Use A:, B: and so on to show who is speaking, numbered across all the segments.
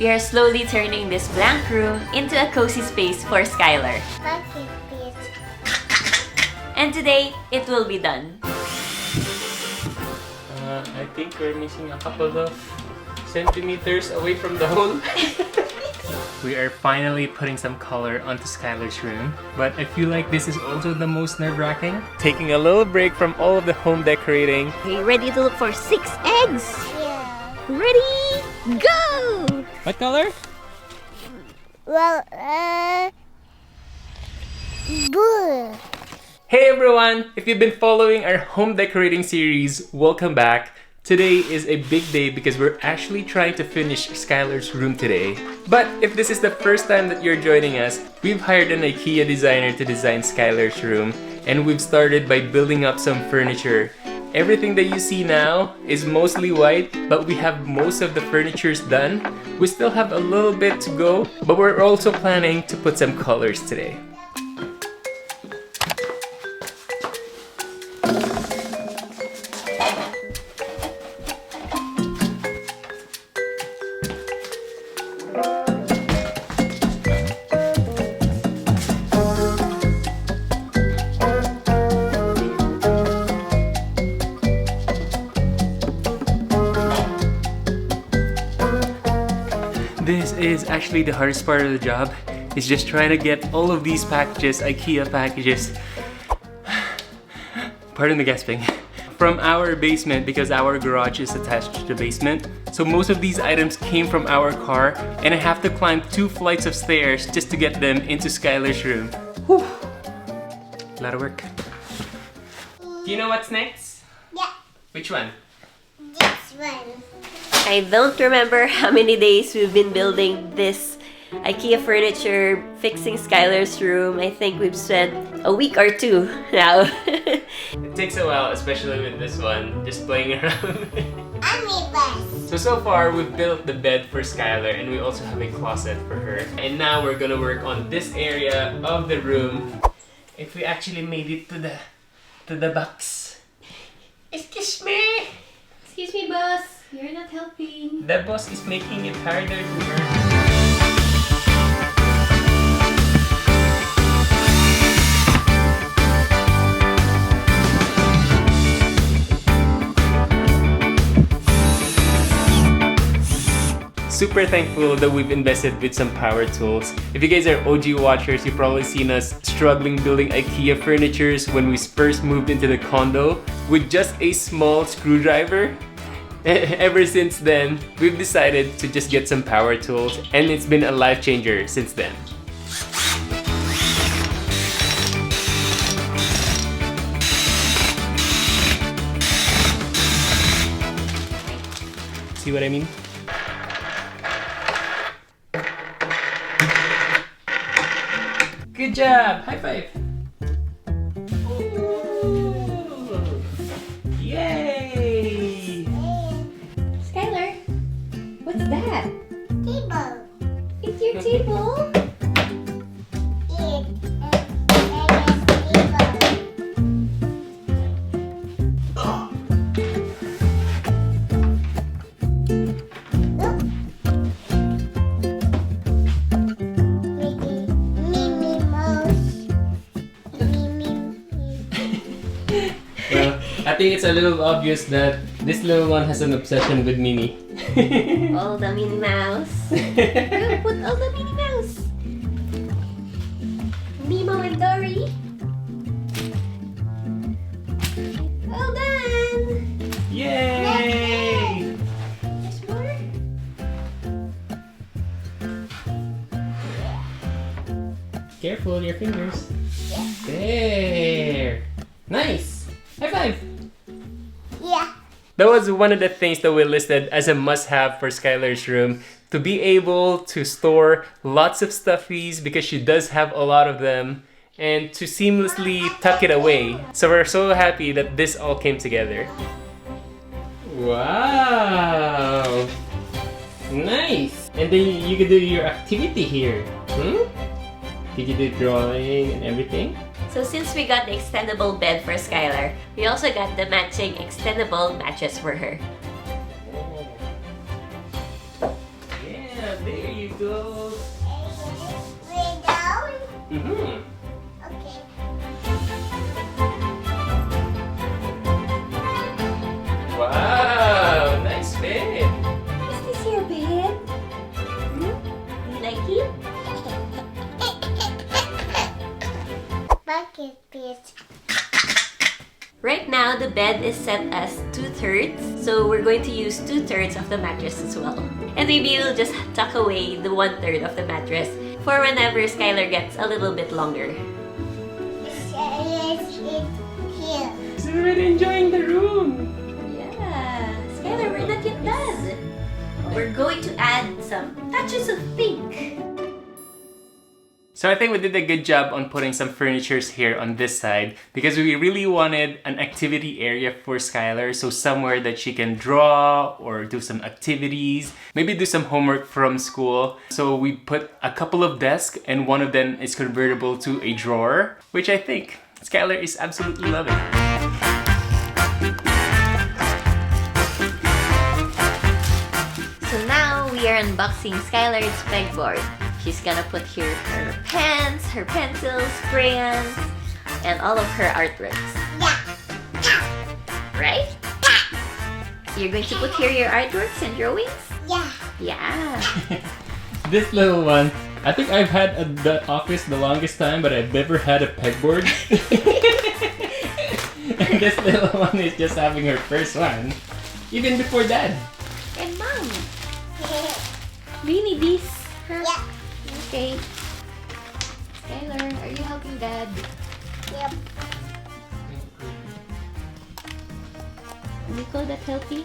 A: we are slowly turning this blank room into a cozy space for Skylar. And today, it will be done.
B: I think we're missing a couple of centimeters away from the hole. We are finally putting some color onto Skylar's room, but I feel like this is also the most nerve-wracking. Taking a little break from all of the home decorating.
A: Are you ready to look for 6 eggs?
C: Yeah.
A: Ready, go!
B: What color?
C: Well, blue.
B: Hey everyone! If you've been following our home decorating series, welcome back. Today is a big day because we're actually trying to finish Skylar's room today. But if this is the first time that you're joining us, we've hired an IKEA designer to design Skylar's room, and we've started by building up some furniture. Everything that you see now is mostly white, but we have most of the furnitures done. We still have a little bit to go, but we're also planning to put some colors today. This is actually the hardest part of the job. Is just trying to get all of these packages, IKEA packages, pardon the gasping, from our basement because our garage is attached to the basement. So most of these items came from our car and I have to climb 2 flights of stairs just to get them into Skylar's room. Whew. A lot of work. Do you know what's next?
C: Yeah,
B: Which one?
C: this one.
A: I don't remember how many days we've been building this IKEA furniture, fixing Skylar's room. I think we've spent a week or 2 now.
B: It takes a while, especially with this one, just playing around.
C: Omnibus.
B: So far, we've built the bed for Skylar and we also have a closet for her. And now we're gonna work on this area of the room. If we actually made it to the box. Excuse me!
A: Excuse me, boss. You're not helping.
B: The boss is making it harder to work. Super thankful that we've invested with some power tools. If you guys are OG watchers, you've probably seen us struggling building IKEA furnitures when we first moved into the condo with just a small screwdriver. Ever since then, we've decided to just get some power tools and it's been a life changer since then. See what I mean? Good job! High five! Ooh. Yay!
A: Skylar, what's that?
C: Table.
A: It's your table?
B: I think it's a little obvious that this little one has an obsession with Minnie.
A: All the Minnie Mouse. Go put all the Minnie Mouse. Nemo and Dory. Well done.
B: Yay!
A: There's more.
B: Careful, your fingers. There! Nice! High five!
C: Yeah.
B: That was one of the things that we listed as a must-have for Skylar's room. To be able to store lots of stuffies because she does have a lot of them and to seamlessly tuck it away. So we're so happy that this all came together. Wow! Nice! And then you can do your activity here. Did you do drawing and everything?
A: So since we got the extendable bed for Skylar, we also got the matching extendable mattress for her.
B: Yeah, there you go.
C: Way down?
B: Mm-hmm.
C: Okay.
B: Wow, nice bed.
A: Is this your bed? Hmm? You like it?
C: Bucket fish.
A: Right now, the bed is set as 2/3, so we're going to use 2/3 of the mattress as well. And maybe we'll just tuck away the 1/3 of the mattress for whenever Skylar gets a little bit longer.
C: It's here.
B: He's already enjoying the room.
A: Yeah, Skylar, we're not yet done. We're going to add some touches of pink.
B: So I think we did a good job on putting some furnitures here on this side because we really wanted an activity area for Skylar. So somewhere that she can draw or do some activities, maybe do some homework from school. So we put a couple of desks and one of them is convertible to a drawer, which I think Skylar is absolutely loving.
A: So now we are unboxing Skylar's pegboard. She's gonna put here her pens, her pencils, crayons, and all of her artworks.
C: Yeah.
A: Right? You're going to put here your artworks and drawings?
C: Yeah.
A: Yeah.
B: This little one, I think I've had the office the longest time, but I've never had a pegboard. And this little one is just having her first one, even before Dad.
A: And Mom, do you need these? Huh?
C: Yeah.
A: Okay. Skylar, are you helping Dad?
C: Yep.
A: Can you call that helping?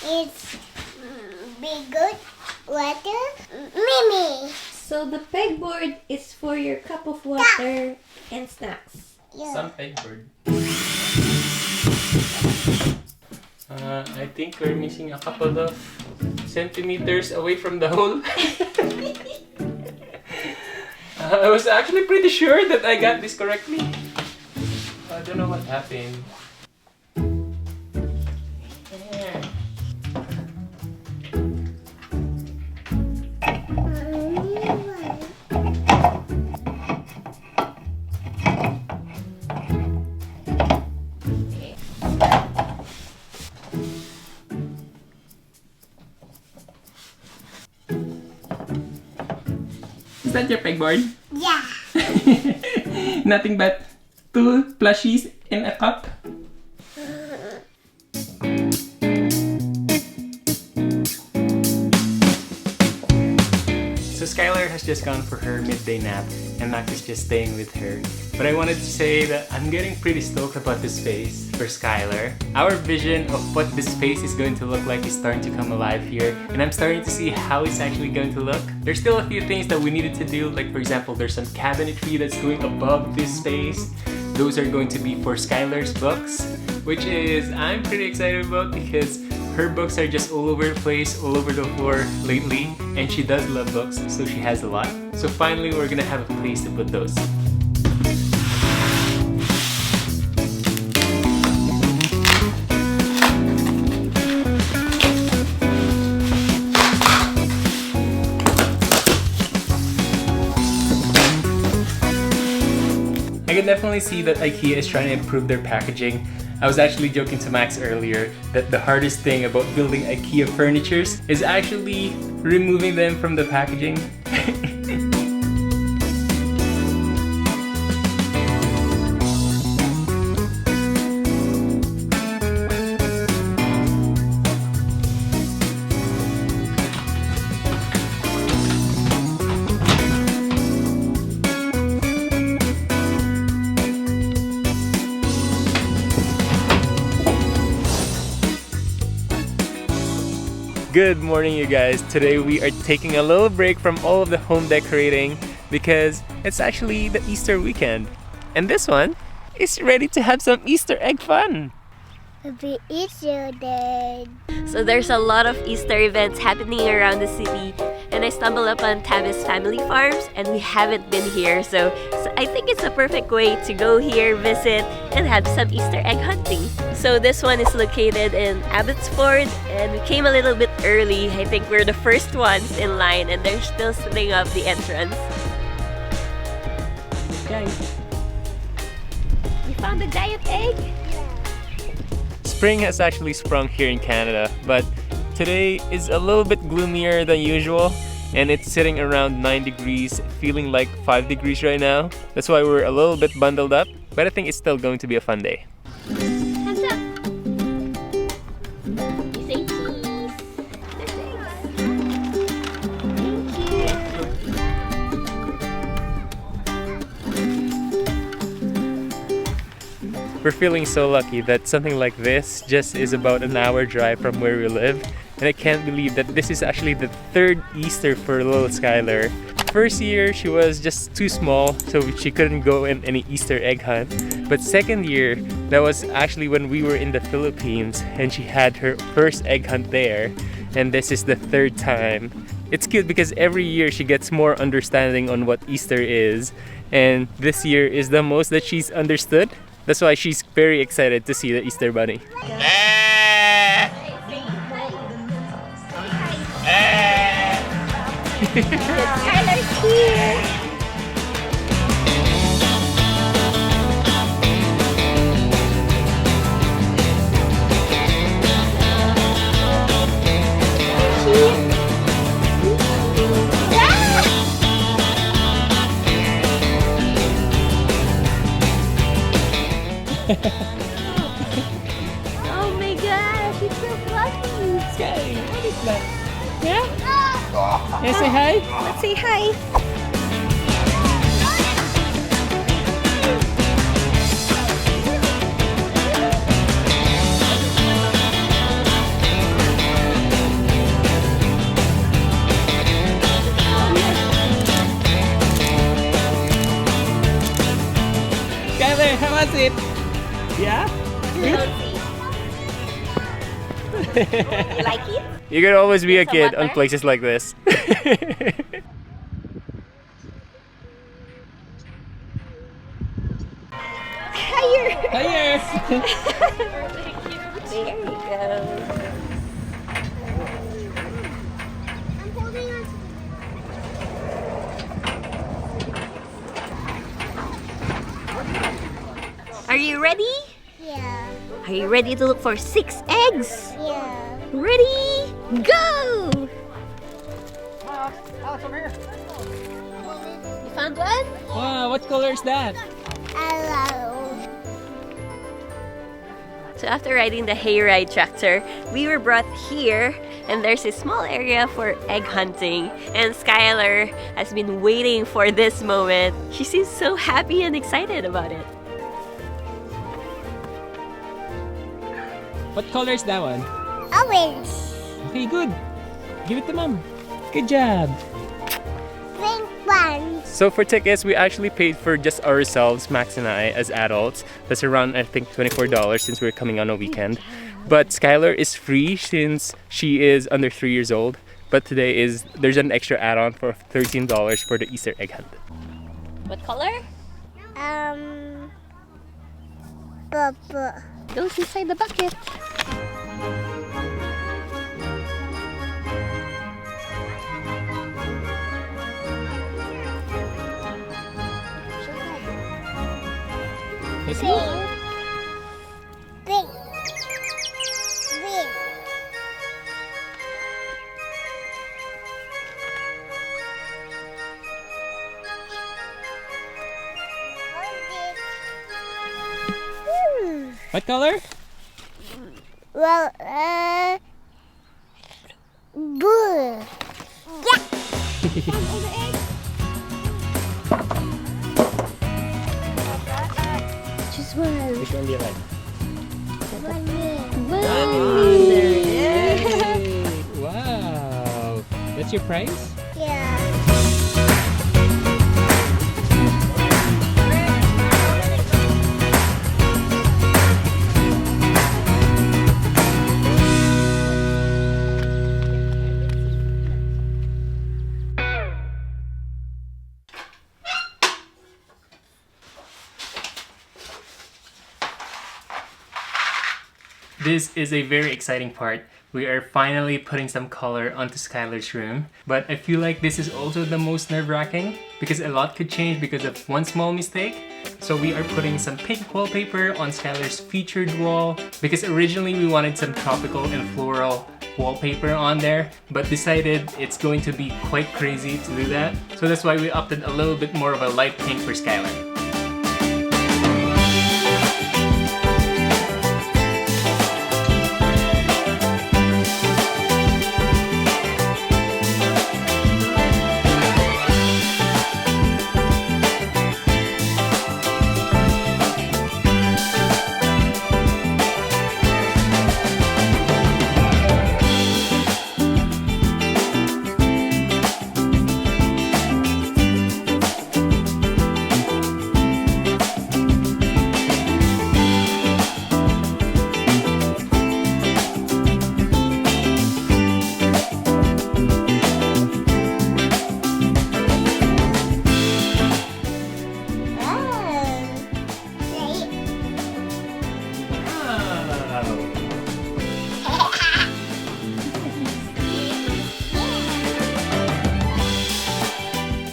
C: It's be good water. Mimi.
A: So the pegboard is for your cup of water and snacks.
C: Yeah.
B: Some pegboard. I think we're missing a couple of centimeters away from the hole. I was actually pretty sure that I got this correctly. I don't know what happened. Yeah. Is that your pegboard?
C: Yeah.
B: Nothing but 2 plushies and a cup. So Skylar has just gone for her midday nap and Max is just staying with her. But I wanted to say that I'm getting pretty stoked about this space for Skylar. Our vision of what this space is going to look like is starting to come alive here, and I'm starting to see how it's actually going to look. There's still a few things that we needed to do, like for example, there's some cabinetry that's going above this space. Those are going to be for Skylar's books, which is I'm pretty excited about because her books are just all over the place, all over the floor lately, and she does love books, so she has a lot. So finally, we're gonna have a place to put those. I can definitely see that IKEA is trying to improve their packaging. I was actually joking to Max earlier that the hardest thing about building IKEA furnitures is actually removing them from the packaging. Good morning, you guys. Today we are taking a little break from all of the home decorating because it's actually the Easter weekend. And this one is ready to have some Easter egg fun.
C: Happy Easter Day.
A: So there's a lot of Easter events happening around the city, and I stumbled upon Taves Family Farms, and we haven't been here, so I think it's a perfect way to go here, visit, and have some Easter egg hunting. So this one is located in Abbotsford, and we came a little bit early. I think we're the first ones in line, and they're still setting up the entrance.
B: Guys,
A: We found a giant egg!
B: spring has actually sprung here in Canada, but today is a little bit gloomier than usual, and it's sitting around 9 degrees, feeling like 5 degrees right now. That's why we're a little bit bundled up, but I think it's still going to be a fun day.
A: Hands up! You say cheese! There's eggs. Thank you!
B: We're feeling so lucky that something like this just is about an hour drive from where we live, and I can't believe that this is actually the third Easter for little Skylar. First year she was just too small, so she couldn't go in any Easter egg hunt. But second year, that was actually when we were in the Philippines and she had her first egg hunt there, and this is the third time. It's cute because every year she gets more understanding on what Easter is, and this year is the most that she's understood. That's why she's very excited to see the Easter Bunny.
A: Skylar's here! Oh my gosh, it's so fluffy!
B: Sky, what is that? Yeah? Yeah, say hi?
A: Let's say hi!
B: Skylar, how was it? Yeah?
A: You like it?
B: You could always be a
A: Some
B: kid on
A: water?
B: places like this.
A: Higher!
B: Hiya!
A: There you go.
C: I'm holding on to
A: Are you ready?
C: Yeah.
A: Are you ready to look for 6 eggs?
C: Yeah.
A: Ready? Go! You found one?
B: Wow, what color is that?
C: Hello.
A: So after riding the hayride tractor, we were brought here, and there's a small area for egg hunting, and Skylar has been waiting for this moment. She seems so happy and excited about it.
B: What color is that one?
C: Orange.
B: Okay, good. Give it to mom. Good job.
C: Pink one.
B: So for tickets, we actually paid for just ourselves, Max and I, as adults. That's around, I think, $24 since we're coming on a weekend. But Skylar is free since she is under 3 years old. But today there's an extra add-on for $13 for the Easter egg hunt.
A: What color?
C: Purple.
A: Goes inside the bucket.
B: Let's
C: Pink.
B: go.
C: Pink. Pink.
B: What color?
C: Well, blue. Yeah.
A: Choose one.
B: Which one do you like?
A: Bunny.
B: Wow. That's your prize?
C: Yeah.
B: This is a very exciting part. We are finally putting some color onto Skylar's room, but I feel like this is also the most nerve-wracking because a lot could change because of one small mistake. So we are putting some pink wallpaper on Skylar's featured wall because originally we wanted some tropical and floral wallpaper on there, but decided it's going to be quite crazy to do that. So that's why we opted a little bit more of a light pink for Skylar.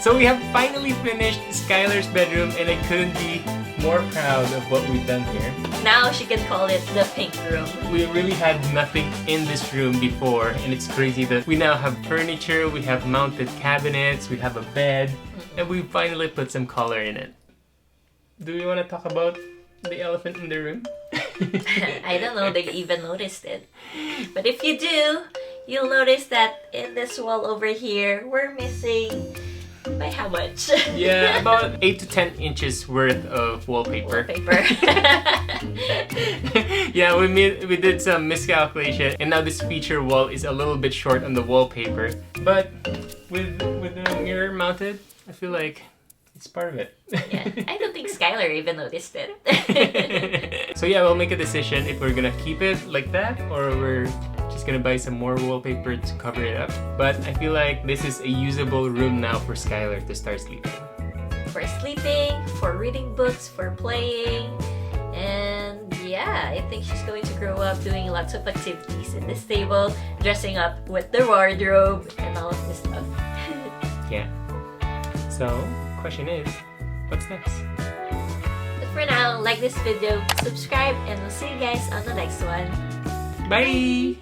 B: So we have finally finished Skylar's bedroom and I couldn't be more proud of what we've done here.
A: Now she can call it the pink room.
B: We really had nothing in this room before and it's crazy that we now have furniture, we have mounted cabinets, we have a bed, and we finally put some color in it. Do we want to talk about the elephant in the room?
A: I don't know they even noticed it. But if you do, you'll notice that in this wall over here, we're missing... By how much?
B: Yeah, about 8 to 10 inches worth of wallpaper. Yeah, we did some miscalculation and now this feature wall is a little bit short on the wallpaper. But with the mirror mounted, I feel like it's part of it.
A: Yeah, I don't think Skylar even noticed it.
B: So yeah, we'll make a decision if we're gonna keep it like that or we're just gonna buy some more wallpaper to cover it up. But I feel like this is a usable room now for Skylar to start sleeping.
A: For sleeping, for reading books, for playing, and yeah, I think she's going to grow up doing lots of activities in this table, dressing up with the wardrobe and all of this stuff.
B: Yeah. So, question is, what's next?
A: But for now, like this video, subscribe, and we'll see you guys on the next one.
B: Bye!